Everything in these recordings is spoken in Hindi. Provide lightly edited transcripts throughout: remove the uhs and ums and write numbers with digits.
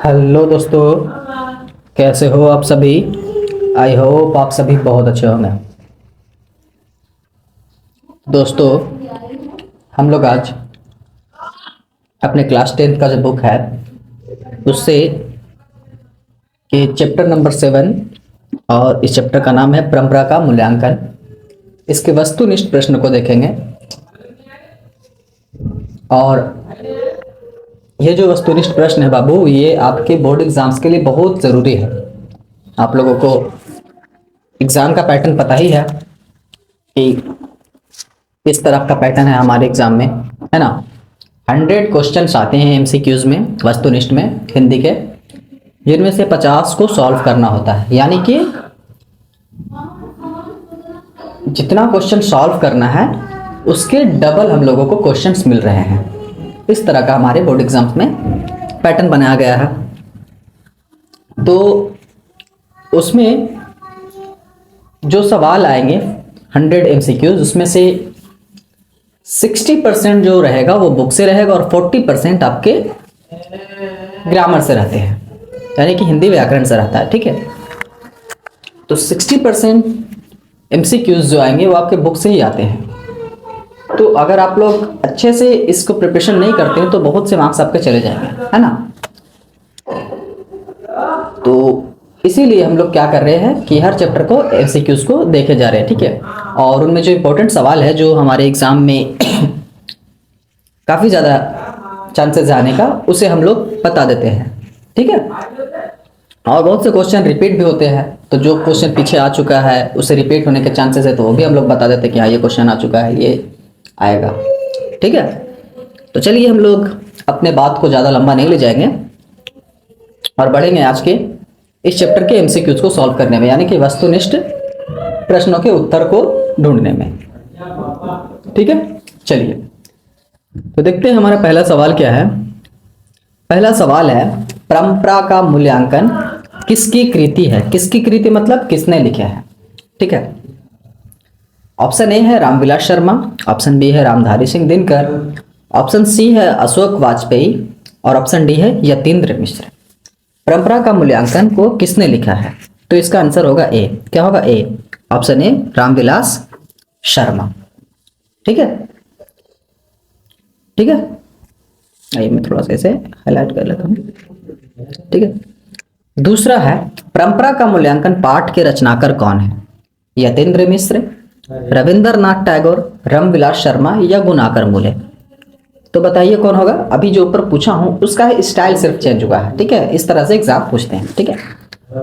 हेलो दोस्तों, कैसे हो आप सभी। आई होप आप सभी बहुत अच्छे होंगे। दोस्तों, हम लोग आज अपने क्लास 10th का जो बुक है उससे के चैप्टर नंबर 7 और इस चैप्टर का नाम है परंपरा का मूल्यांकन। इसके वस्तुनिष्ठ प्रश्न को देखेंगे और ये जो वस्तुनिष्ठ प्रश्न है बाबू, ये आपके बोर्ड एग्जाम्स के लिए बहुत ज़रूरी है। आप लोगों को एग्ज़ाम का पैटर्न पता ही है कि इस तरह का पैटर्न है हमारे एग्जाम में, है ना। 100 क्वेश्चंस आते हैं एमसीक्यूज में, वस्तुनिष्ठ में, हिंदी के, जिनमें से 50 को सॉल्व करना होता है। यानी कि जितना क्वेश्चन सॉल्व करना है उसके डबल हम लोगों को क्वेश्चंस मिल रहे हैं। इस तरह का हमारे बोर्ड एग्जाम्स में पैटर्न बनाया गया है। तो उसमें जो सवाल आएंगे 100 एमसीक्यूज, उसमें से 60% जो रहेगा वो बुक से रहेगा और 40% आपके ग्रामर से रहते हैं, यानी कि हिंदी व्याकरण से रहता है। ठीक है, तो 60% एमसीक्यूज जो आएंगे वो आपके बुक से ही आते हैं। तो अगर आप लोग अच्छे से इसको प्रिपरेशन नहीं करते हैं तो बहुत से मार्क्स आपके चले जाएंगे, है ना। तो इसीलिए हम लोग क्या कर रहे हैं कि हर चैप्टर को एमसीक्यूज को देखे जा रहे हैं। ठीक है, और उनमें जो इम्पोर्टेंट सवाल है जो हमारे एग्जाम में काफ़ी ज़्यादा चांसेस आने का, उसे हम लोग बता देते हैं। ठीक है, और बहुत से क्वेश्चन रिपीट भी होते हैं, तो जो क्वेश्चन पीछे आ चुका है उसे रिपीट होने के चांसेस है तो वो भी हम लोग बता देते हैं कि हाँ ये क्वेश्चन आ चुका है, ये आएगा। ठीक है, तो चलिए हम लोग अपने बात को ज़्यादा लंबा नहीं ले जाएंगे और बढ़ेंगे आज के इस चैप्टर के एमसीक्यूज को सॉल्व करने में, यानी कि वस्तुनिष्ठ प्रश्नों के उत्तर को ढूंढने में। ठीक है, चलिए तो देखते हैं हमारा पहला सवाल क्या है। पहला सवाल है, परंपरा का मूल्यांकन किसकी कृति है। किसकी कृति मतलब किसने लिखा है। ठीक है, ऑप्शन ए है रामविलास शर्मा, ऑप्शन बी है रामधारी सिंह दिनकर, ऑप्शन सी है अशोक वाजपेयी और ऑप्शन डी है यतीन्द्र मिश्र। परंपरा का मूल्यांकन को किसने लिखा है, तो इसका आंसर होगा ए। क्या होगा? ए, ऑप्शन ए रामविलास शर्मा। ठीक है, ठीक है, आइए मैं थोड़ा सा इसे हाईलाइट कर लेता हूँ। ठीक है, दूसरा है, परंपरा का मूल्यांकन पाठ के रचनाकार कौन है। यतीन्द्र मिश्र, रविंद्रनाथ टैगोर, रामविलास शर्मा या गुणाकर मूले। तो बताइए कौन होगा। अभी जो ऊपर पूछा हूं उसका स्टाइल सिर्फ चेंज हुआ है। ठीक है, इस तरह से एग्जाम पूछते हैं। ठीक है,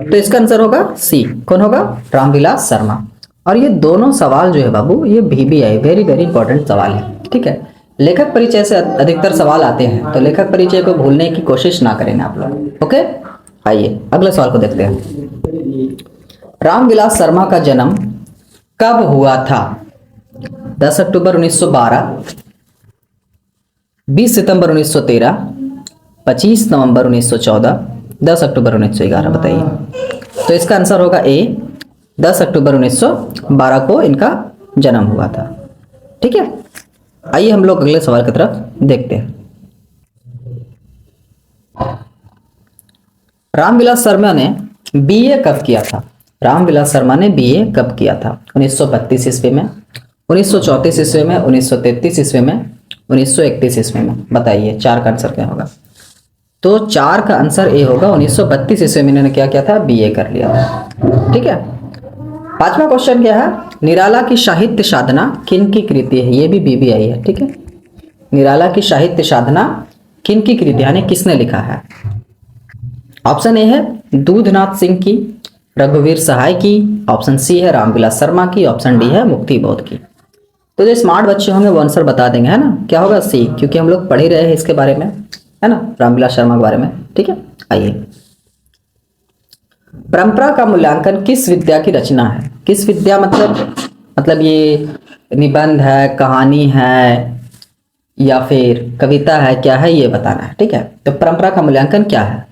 तो इसका आंसर होगा सी। कौन होगा? रामविलास शर्मा। और ये दोनों सवाल जो है बाबू, ये VBI वेरी वेरी इंपॉर्टेंट सवाल है। ठीक है, लेखक परिचय से अधिकतर सवाल आते हैं, तो लेखक परिचय को भूलने की कोशिश ना करें आप लोग। ओके, आइए अगले सवाल को देखते हैं। रामविलास शर्मा का जन्म कब हुआ था? 10 अक्टूबर 1912, 20 सितंबर 1913, 25 नवंबर 1914, 10 अक्टूबर 1911। बताइए। तो इसका आंसर होगा ए, 10 अक्टूबर 1912 को इनका जन्म हुआ था। ठीक है, आइए हम लोग अगले सवाल की तरफ देखते हैं। रामविलास शर्मा ने BA कब किया था? रामविलास शर्मा ने BA कब किया था? 1932 ईस्वी में, 1934 ईस्वी में, 1933 ईस्वी में, 1931 ईस्वी में। बताइए चार का आंसर क्या होगा? तो चार का आंसर ए होगा। 1932 ईस्वी में इन्होंने क्या किया था? BA कर लिया था। ठीक है, पांचवा क्वेश्चन क्या है? निराला की साहित्य साधना किन की कृति है? ये भी BBI है। ठीक है, निराला की साहित्य साधना किन की कृति, यानी किसने लिखा है? ऑप्शन ए है दूधनाथ सिंह की, रघुवीर सहाय की, ऑप्शन सी है रामविलास शर्मा की, ऑप्शन डी है मुक्ति बोध की। तो जो स्मार्ट बच्चे होंगे वो आंसर बता देंगे, है ना। क्या होगा? सी, क्योंकि हम लोग पढ़ ही रहे हैं इसके बारे में, है ना, रामविलास शर्मा के बारे में। ठीक है, आइए, परंपरा का मूल्यांकन किस विद्या की रचना है? किस विद्या मतलब ये निबंध है, कहानी है या फिर कविता है, क्या है ये बताना है। ठीक है, तो परंपरा का मूल्यांकन क्या है?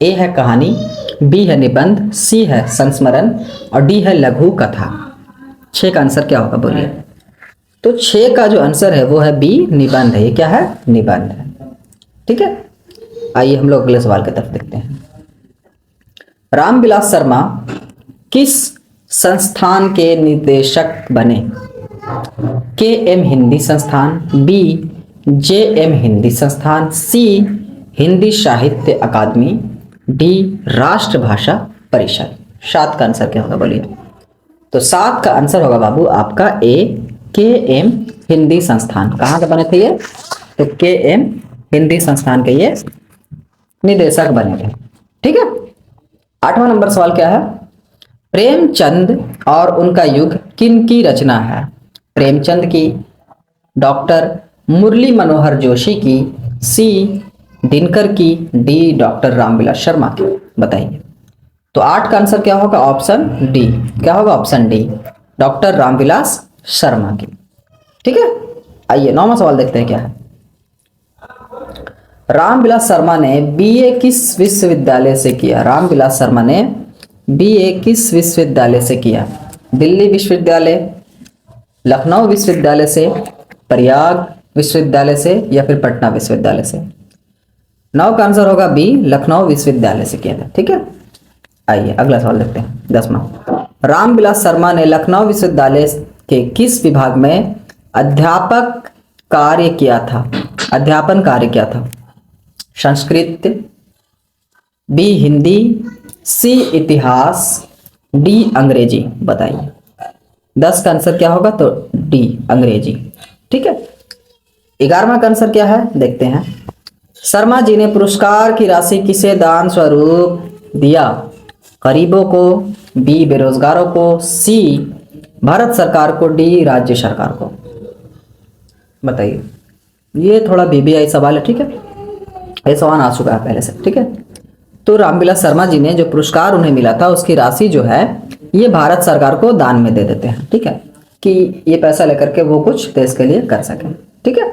ए है कहानी, बी है निबंध, सी है संस्मरण और डी है लघु कथा। 6 का आंसर क्या होगा बोलिए। तो 6 का जो आंसर है वो है बी, निबंध है। ये क्या है? निबंध है। ठीक है, आइए हम लोग अगले सवाल की तरफ देखते हैं। रामविलास शर्मा किस संस्थान के निदेशक बने? के एम हिंदी संस्थान, बी जे एम हिंदी संस्थान, सी हिंदी साहित्य अकादमी, डी राष्ट्रभाषा परिषद। 7 का आंसर क्या होगा बोलिए? तो 7 का आंसर होगा बाबू आपका ए के एम हिंदी संस्थान। कहाँ से बने थे ये? तो के एम हिंदी संस्थान के ये निदेशक बने थे। ठीक है। 8वां नंबर सवाल क्या है? प्रेमचंद और उनका युग किन की रचना है? प्रेमचंद की, डॉक्टर मुरली मनोहर जोशी की, सी दिनकर की, डी डॉक्टर रामविलास शर्मा की। बताइए। तो 8 का आंसर क्या होगा? Option D. क्या होगा? Option D, doctor Ramvilas Sharma की। ठीक है। आइए 9वां सवाल देखते हैं क्या है। रामविलास शर्मा ने बीए किस विश्वविद्यालय से किया? रामविलास शर्मा ने बीए किस विश्वविद्यालय से किया? दिल्ली विश्वविद्यालय, लखनऊ विश्वविद्यालय से, प्रयाग विश्वविद्यालय से, या फिर पटना विश्वविद्यालय से? 9 का आंसर होगा बी, लखनऊ विश्वविद्यालय से किया था। ठीक है। आइए अगला सवाल देखते हैं। 10वां। रामविलास शर्मा ने लखनऊ विश्वविद्यालय के किस विभाग में अध्यापन कार्य किया था? संस्कृत, बी हिंदी, सी इतिहास, डी अंग्रेजी। बताइए। 10 का आंसर क्या होगा? तो डी अंग्रेजी। ठीक है। 11वां का आंसर क्या है देखते हैं। शर्मा जी ने पुरस्कार की राशि किसे दान स्वरूप दिया? गरीबों को, बी बेरोजगारों को, सी भारत सरकार को, डी राज्य सरकार को। बताइए। ये थोड़ा बीबीआई सवाल है। ठीक है। ये सवाल आ चुका है पहले से। ठीक है। तो रामविलास शर्मा जी ने जो पुरस्कार उन्हें मिला था उसकी राशि जो है ये भारत सरकार को दान में दे देते हैं। ठीक है। कि ये पैसा लेकर के वो कुछ देश के लिए कर सकें। ठीक है।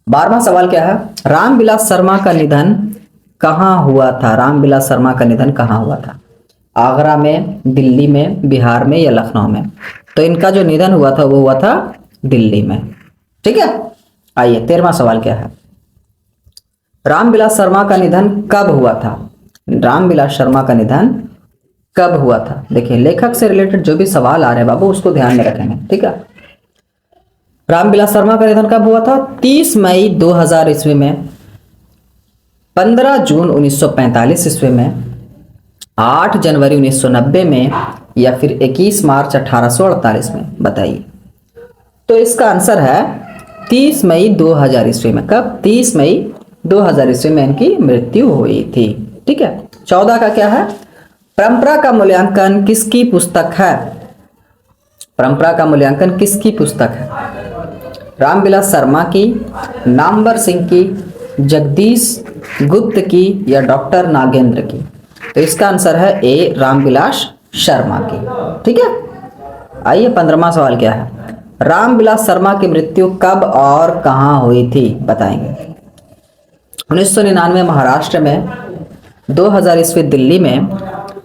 12वां सवाल क्या है? रामविलास शर्मा का निधन कहाँ हुआ था? रामविलास शर्मा का निधन कहाँ हुआ था? आगरा में, दिल्ली में, बिहार में, या लखनऊ में? तो इनका जो निधन हुआ था वो हुआ था दिल्ली में। ठीक है। आइए 13वां सवाल क्या है? रामविलास शर्मा का निधन कब हुआ था? रामविलास शर्मा का निधन कब हुआ था? देखिए लेखक से रिलेटेड जो भी सवाल आ रहे हैं बाबू उसको ध्यान में रखेंगे। ठीक है। रामविलास शर्मा का निधन कब हुआ था? 30 मई 2000 ईस्वी में, 15 जून 1945 ईस्वी में, 8 जनवरी 1990 में, या फिर 21 मार्च 1848 में? बताइए। तो इसका आंसर है 30 मई 2000 ईस्वी में। कब? 30 मई 2000 ईस्वी में इनकी मृत्यु हुई थी। ठीक है। 14 का क्या है? परंपरा का मूल्यांकन किसकी पुस्तक है? परंपरा का मूल्यांकन किसकी पुस्तक है? रामविलास शर्मा की, नामवर सिंह की, जगदीश गुप्त की, या डॉक्टर नागेंद्र की? तो इसका आंसर है ए रामविलास शर्मा की। ठीक है। आइए 15वां सवाल क्या है? रामविलास शर्मा की मृत्यु कब और कहां हुई थी? बताएंगे। 1999 महाराष्ट्र में, 2000 ईस्वी दिल्ली में,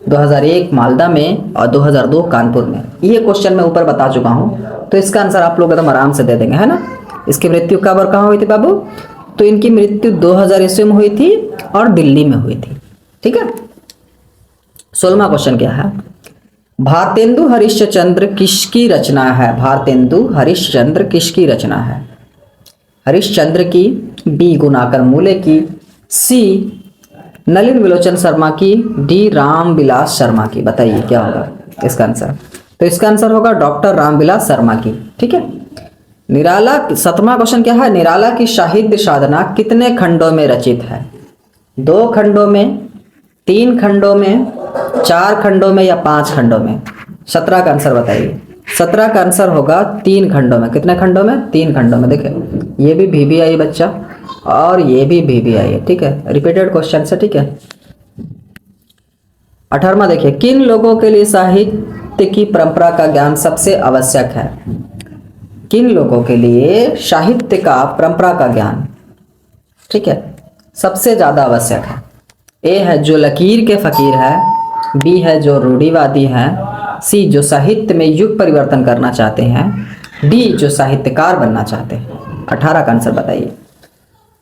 2001 मालदा में, और 2002 कानपुर में। ये क्वेश्चन मैं ऊपर बता चुका हूं तो इसका आंसर आप लोग एकदम आराम से दे देंगे, है ना। इसकी मृत्यु कब और कहां हुई थी बाबू? तो इनकी मृत्यु 2000 ईस्वी में हुई थी और दिल्ली में हुई थी। ठीक है। 16वां क्वेश्चन क्या है? भारतेंदु हरिश्चंद्र किसकी रचना है? भारतेंदु हरिश्चंद्र किसकी रचना है? हरिश्चंद्र की, बी गुणाकर मूले की, सी नलिन विलोचन शर्मा की, डी रामविलास शर्मा की? बताइए क्या होगा इसका आंसर? तो इसका आंसर होगा डॉक्टर रामविलास शर्मा की। ठीक है। निराला 7वां क्वेश्चन क्या है? निराला की साहित्य साधना कितने खंडों में रचित है? 2 खंडों में, 3 खंडों में, 4 खंडों में, या 5 खंडों में? 17 का आंसर बताइए। 17 का आंसर होगा 3 खंडों में। कितने खंडों में? 3 खंडों में। देखिए ये भी VBI बच्चा और ये भी VBI है। ठीक है। रिपीटेड क्वेश्चन है। ठीक है। 18वां देखिए। किन लोगों के लिए साहित्य की परंपरा का ज्ञान सबसे आवश्यक है? किन लोगों के लिए साहित्य का परंपरा का ज्ञान, ठीक है, सबसे ज्यादा आवश्यक है? ए है जो लकीर के फकीर है, बी है जो रूढ़िवादी है, सी जो साहित्य में युग परिवर्तन करना चाहते हैं, डी जो साहित्यकार बनना चाहते हैं। 18 का आंसर बताइए।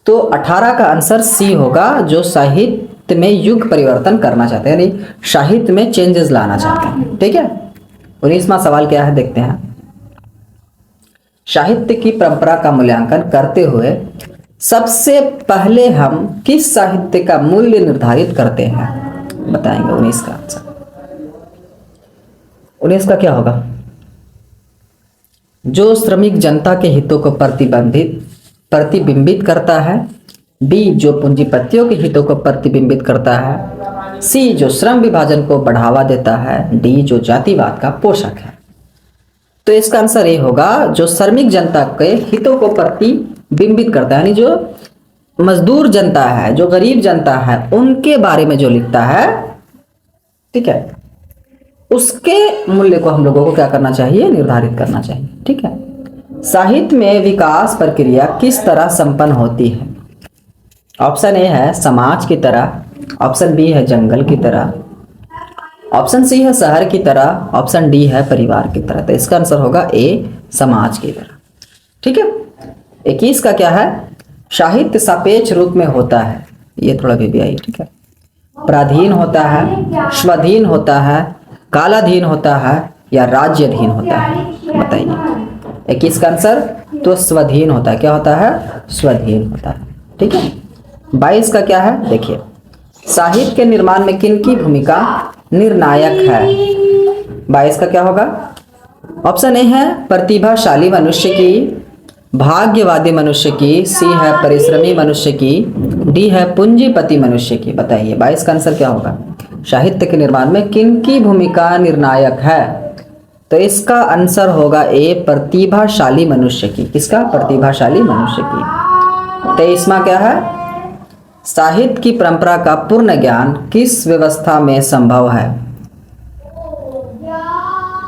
तो 18 का आंसर सी होगा, जो साहित्य में युग परिवर्तन करना चाहते हैं, यानी साहित्य में चेंजेस लाना चाहते हैं। ठीक है, 19वां सवाल क्या है देखते हैं। साहित्य की परंपरा का मूल्यांकन करते हुए सबसे पहले हम किस साहित्य का मूल्य निर्धारित करते हैं, बताएंगे 19 का आंसर। 19 का क्या होगा? जो श्रमिक जनता के हितों को प्रतिबिंबित करता है। बी, जो पूंजीपतियों के हितों को प्रतिबिंबित करता है। सी, जो श्रम विभाजन को बढ़ावा देता है। डी, जो जातिवाद का पोषक है। तो इसका आंसर ये होगा, जो श्रमिक जनता के हितों को प्रतिबिंबित करता है, यानी जो मजदूर जनता है, जो गरीब जनता है, उनके बारे में जो लिखता है, ठीक है, उसके मूल्य को हम लोगों को क्या करना चाहिए? निर्धारित करना चाहिए। ठीक है, साहित्य में विकास प्रक्रिया किस तरह संपन्न होती है? ऑप्शन ए है समाज की तरह, ऑप्शन बी है जंगल की तरह, ऑप्शन सी है शहर की तरह, ऑप्शन डी है परिवार की तरह। तो इसका आंसर होगा ए, समाज की तरह। ठीक है, 21 का क्या है? साहित्य सापेक्ष रूप में होता है, ये थोड़ा भी आई। ठीक है, पराधीन होता है, स्वाधीन होता है, कालाधीन होता है या राज्याधीन होता है, बताइए। 21 का आंसर तो स्वाधीन होता है। क्या होता है? स्वाधीन होता है। ठीक है, 22 का क्या है देखिए, साहित्य के निर्माण में किनकी भूमिका निर्णायक है? 22 का क्या होगा? ऑप्शन ए है प्रतिभाशाली मनुष्य की, भाग्यवादी मनुष्य की, सी है परिश्रमी मनुष्य की, डी है पूंजीपति मनुष्य की। बताइए 22 का आंसर क्या होगा? साहित्य के निर्माण में किनकी भूमिका निर्णायक है? तो इसका आंसर होगा ए, प्रतिभाशाली मनुष्य की। किसका? प्रतिभाशाली मनुष्य की। 23वां क्या है? साहित्य की परंपरा का पूर्ण ज्ञान किस व्यवस्था में संभव है?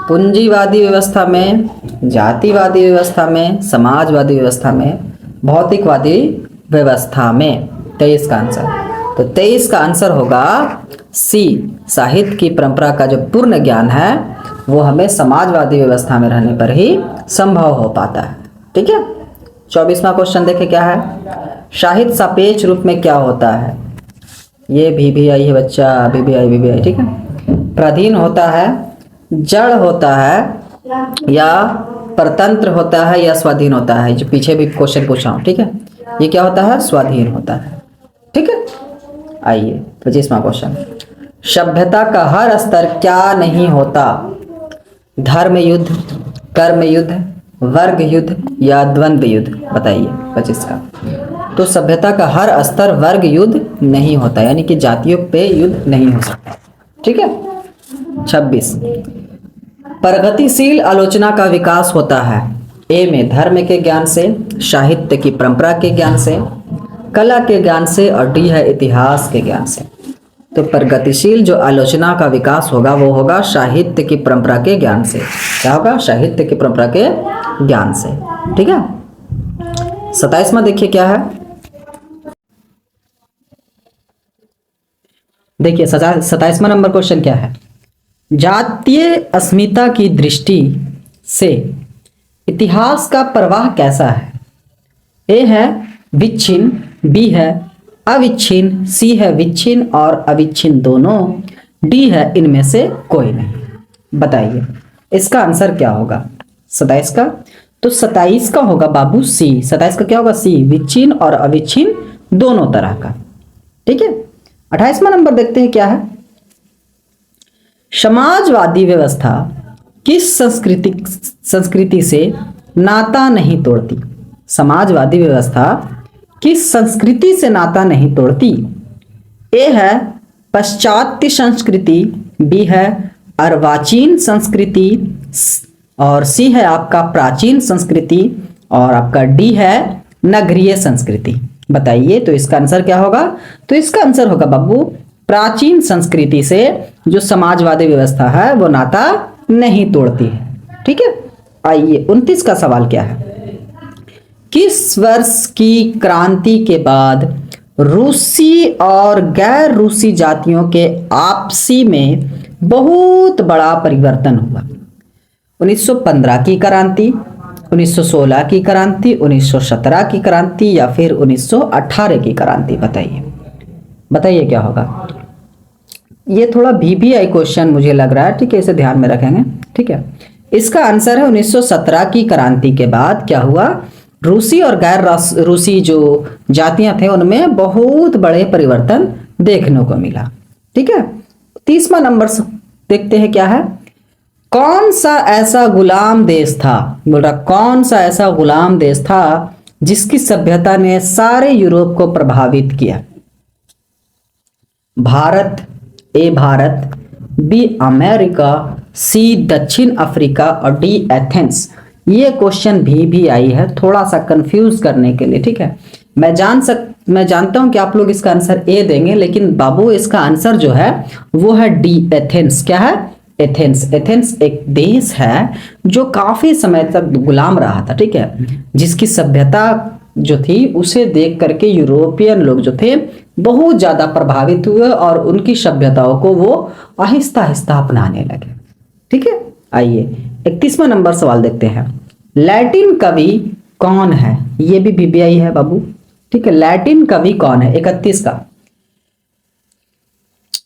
पूंजीवादी व्यवस्था में, जातिवादी व्यवस्था में, समाजवादी व्यवस्था में, भौतिकवादी व्यवस्था में। 23 का आंसर, तो 23 का आंसर होगा सी, साहित्य की परंपरा का जो पूर्ण ज्ञान है वो हमें समाजवादी व्यवस्था में रहने पर ही संभव हो पाता है। ठीक है, 24वां क्वेश्चन देखें क्या है। साहित्य सापेक्ष रूप में क्या होता है? ये भी आई है बच्चा, भी आई। ठीक है, पराधीन होता है, जड़ होता है या परतंत्र होता है या स्वाधीन होता है? जो पीछे भी क्वेश्चन पूछा हूँ। ठीक है, ये क्या होता है? स्वाधीन होता है। ठीक है, आइए 25वां क्वेश्चन। सभ्यता का हर स्तर क्या नहीं होता? धर्म युद्ध, कर्म युद्ध, वर्ग युद्ध या द्वंद्व युद्ध? बताइए 25 का। तो सभ्यता का हर स्तर वर्ग युद्ध नहीं होता, यानी कि जातियों पे युद्ध नहीं हो सकता। ठीक है, 26, प्रगतिशील आलोचना का विकास होता है। ए में धर्म के ज्ञान से, साहित्य की परंपरा के ज्ञान से, कला के ज्ञान से, और डी है इतिहास के ज्ञान से। तो प्रगतिशील जो आलोचना का विकास होगा वो होगा साहित्य की परंपरा के ज्ञान से। क्या होगा? साहित्य की परंपरा के ज्ञान से। ठीक है, 27वां देखिए क्या है। देखिए 27वां नंबर क्वेश्चन क्या है। जातीय अस्मिता की दृष्टि से इतिहास का प्रवाह कैसा है? ए है विच्छिन्न, बी है अविच्छिन्न, सी है विच्छिन्न और अविच्छिन्न दोनों, डी है इनमें से कोई नहीं। बताइए इसका आंसर क्या होगा 27 का? तो 27 का होगा बाबू सी। 27 का क्या होगा? सी, विच्छिन्न और अविच्छिन्न दोनों तरह का। ठीक है, 28वां नंबर देखते हैं क्या है। समाजवादी व्यवस्था किस संस्कृति से नाता नहीं तोड़ती? समाजवादी व्यवस्था किस संस्कृति से नाता नहीं तोड़ती? ए है पाश्चात्य संस्कृति, बी है अर्वाचीन संस्कृति, और सी है आपका प्राचीन संस्कृति, और आपका डी है नगरीय संस्कृति। बताइए तो इसका आंसर क्या होगा? तो इसका आंसर होगा बाबू प्राचीन संस्कृति से जो समाजवादी व्यवस्था है वो नाता नहीं तोड़ती है। ठीक है, आइए 29 का सवाल क्या है। किस वर्ष की क्रांति के बाद रूसी और गैर रूसी जातियों के आपसी में बहुत बड़ा परिवर्तन हुआ? 1915 की क्रांति, 1916 की क्रांति, 1917 की क्रांति या फिर 1918 की क्रांति? बताइए बताइए क्या होगा। ये थोड़ा VBI क्वेश्चन मुझे लग रहा है, ठीक है, इसे ध्यान में रखेंगे। ठीक है, इसका आंसर है 1917 की क्रांति के बाद क्या हुआ, रूसी और गैर रूसी जो जातियां थे उनमें बहुत बड़े परिवर्तन देखने को मिला। ठीक है, 30वां नंबर देखते हैं क्या है। कौन सा ऐसा गुलाम देश था, बोल रहा कौन सा ऐसा गुलाम देश था जिसकी सभ्यता ने सारे यूरोप को प्रभावित किया? भारत, ए भारत, बी अमेरिका, सी दक्षिण अफ्रीका और डी एथेंस। ये क्वेश्चन भी आई है थोड़ा सा कंफ्यूज करने के लिए। ठीक है, मैं जानता हूं कि आप लोग इसका आंसर ए देंगे, लेकिन बाबू इसका आंसर जो है वो है डी एथेंस। क्या है? एथेंस। एथेंस एक देश है जो काफी समय तक गुलाम रहा था। ठीक है, जिसकी सभ्यता जो थी उसे देख करके यूरोपियन लोग जो थे बहुत ज्यादा प्रभावित हुए और उनकी सभ्यताओं को वो आहिस्ता आहिस्ता अपनाने लगे। ठीक है, आइए 31वां नंबर सवाल देखते हैं। लैटिन कवि कौन है? ये भी VBI है बाबू। ठीक है, लैटिन कवि कौन है 31 का?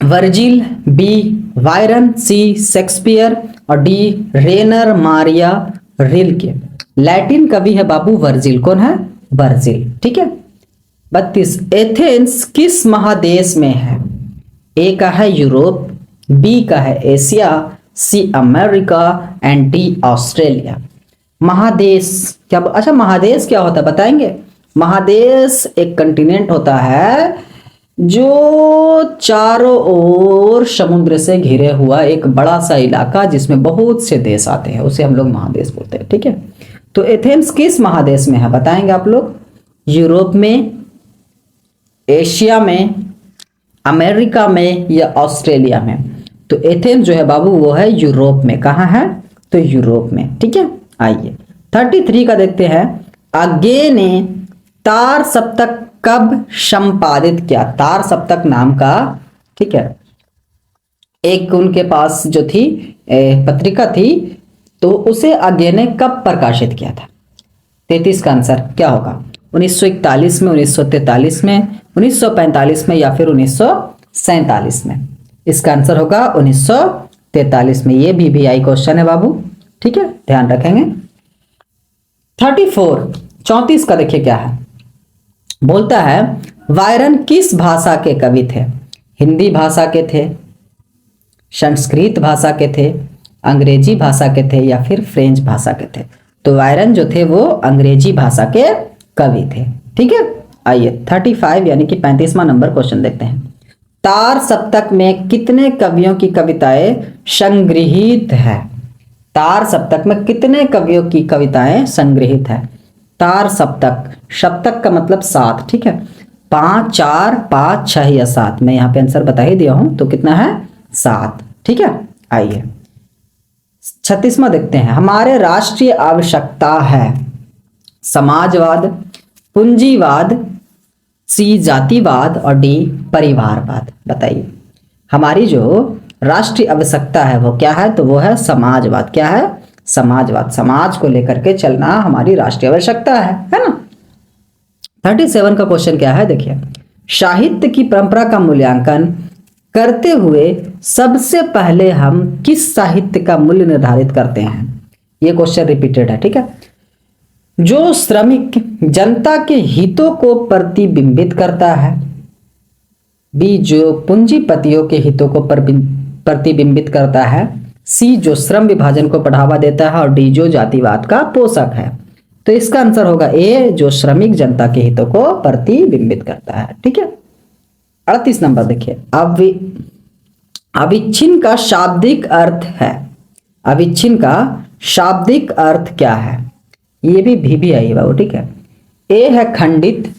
वर्जिल, बी वायरन, सी शेक्सपियर और डी रेनर मारिया रिल्के। लैटिन कवि है बाबू वर्जिल। कौन है? वर्जिल। ठीक है, 32 एथेंस किस महादेश में है? ए का है यूरोप, बी का है Asia, C America and D Australia. महादेश क्या? अच्छा, महादेश क्या होता है बताएंगे? महादेश एक कंटिनेंट होता है जो चारों ओर समुद्र से घिरे हुआ एक बड़ा सा इलाका जिसमें बहुत से देश आते हैं, उसे हम लोग महादेश बोलते हैं। ठीक है, तो एथेंस किस महादेश में है बताएंगे आप लोग? यूरोप में, एशिया में, अमेरिका में या ऑस्ट्रेलिया में? तो एथेंस जो है बाबू वो है यूरोप में। कहाँ है? तो यूरोप में। ठीक है, आइए 33 का देखते हैं। आगे ने तार सप्तक कब संपादित किया? तार सप्तक नाम का, ठीक है, एक उनके पास जो थी पत्रिका थी, तो उसे आगे ने कब प्रकाशित किया था? 33 का आंसर क्या होगा? 1941 में, 1943 में, 1945 में या फिर 1947 में? इसका आंसर होगा 1943 में। ये VBI क्वेश्चन है बाबू। ठीक है, ध्यान रखेंगे। 34 का देखिए क्या है। बोलता है वायरन किस भाषा के कवि थे? हिंदी भाषा के थे, संस्कृत भाषा के थे, अंग्रेजी भाषा के थे या फिर फ्रेंच भाषा के थे? तो वायरन जो थे वो अंग्रेजी भाषा के कवि थे। ठीक है, आइए 35 यानी कि 35वां नंबर क्वेश्चन देखते हैं। तार सप्तक में कितने कवियों की कविताएं संग्रहित है? तार सप्तक में कितने कवियों की कविताएं संग्रहित है? तार सप्तक, सप्तक का मतलब 7। ठीक है, 5, 4, 5, 6 या 7। मैं यहाँ पे आंसर बता ही दिया हूं, तो कितना है? 7। ठीक है, आइए 36वां देखते हैं। हमारे राष्ट्रीय आवश्यकता है समाजवाद, पूंजीवाद, सी जातिवाद और डी परिवारवाद। बताइए हमारी जो राष्ट्रीय आवश्यकता है वो क्या है? तो वो है समाजवाद। क्या है? समाजवाद। समाज को लेकर के चलना हमारी राष्ट्रीय आवश्यकता है ना। 37 का क्वेश्चन क्या है देखिए। साहित्य की परंपरा का मूल्यांकन करते हुए सबसे पहले हम किस साहित्य का मूल्य निर्धारित करते हैं? ये क्वेश्चन रिपीटेड है। ठीक है, जो श्रमिक जनता के हितों को प्रतिबिंबित करता है, बी जो पूंजीपतियों के हितों को प्रतिबिंबित करता है, सी जो श्रम विभाजन को बढ़ावा देता है और डी जो जातिवाद का पोषक है। तो इसका आंसर होगा ए जो श्रमिक जनता के हितों को प्रतिबिंबित करता है। ठीक है, 38 नंबर देखिए। अविच्छिन्न का शाब्दिक अर्थ है। अविच्छिन्न का शाब्दिक अर्थ क्या है? ये भी VBI है बाबू। ठीक है, ए है खंडित,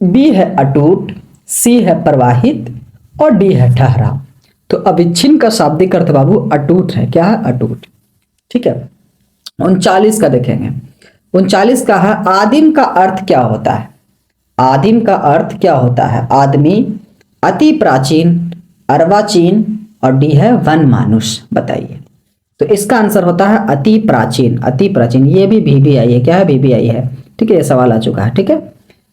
बी है अटूट, सी है प्रवाहित और डी है ठहराव। तो अविच्छिन्न का शाब्दिक अर्थ बाबू अटूट है। क्या है? अटूट। ठीक है, 39 का देखेंगे। 39 का है आदिम का अर्थ क्या होता है? आदिम का अर्थ क्या होता है? आदमी, अति प्राचीन, अर्वाचीन और डी है वन मानुष। बताइए तो इसका आंसर होता है अति प्राचीन। अति प्राचीन, ये भी VBI है। क्या है? VBI है। ठीक है, ये सवाल आ चुका है। ठीक है,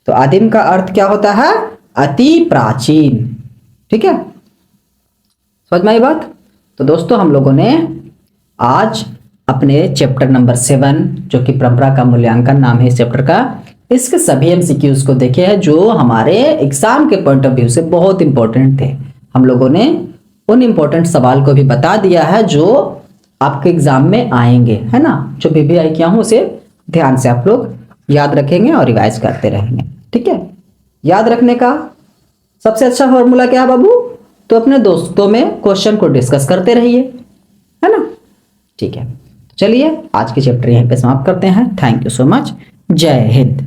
तो आदिम का अर्थ क्या होता है? अति प्राचीन। ठीक है, समझ में आई बात? तो दोस्तों हम लोगों ने आज अपने चैप्टर नंबर 7 जो कि परंपरा का मूल्यांकन नाम है इस चैप्टर का, इसके सभी MCQs को देखे हैं जो हमारे एग्जाम के पॉइंट ऑफ व्यू से बहुत इंपॉर्टेंट थे। हम लोगों ने उन इंपॉर्टेंट सवाल को भी बता दिया है जो आपके एग्जाम में आएंगे, है ना। जो VBI किया हूं उसे ध्यान से आप लोग याद रखेंगे और रिवाइज करते रहेंगे। ठीक है, याद रखने का सबसे अच्छा फॉर्मूला क्या है बाबू? तो अपने दोस्तों में क्वेश्चन को डिस्कस करते रहिए, है ना। ठीक है, चलिए आज के चैप्टर यहीं पे समाप्त करते हैं। Thank you so much. जय हिंद।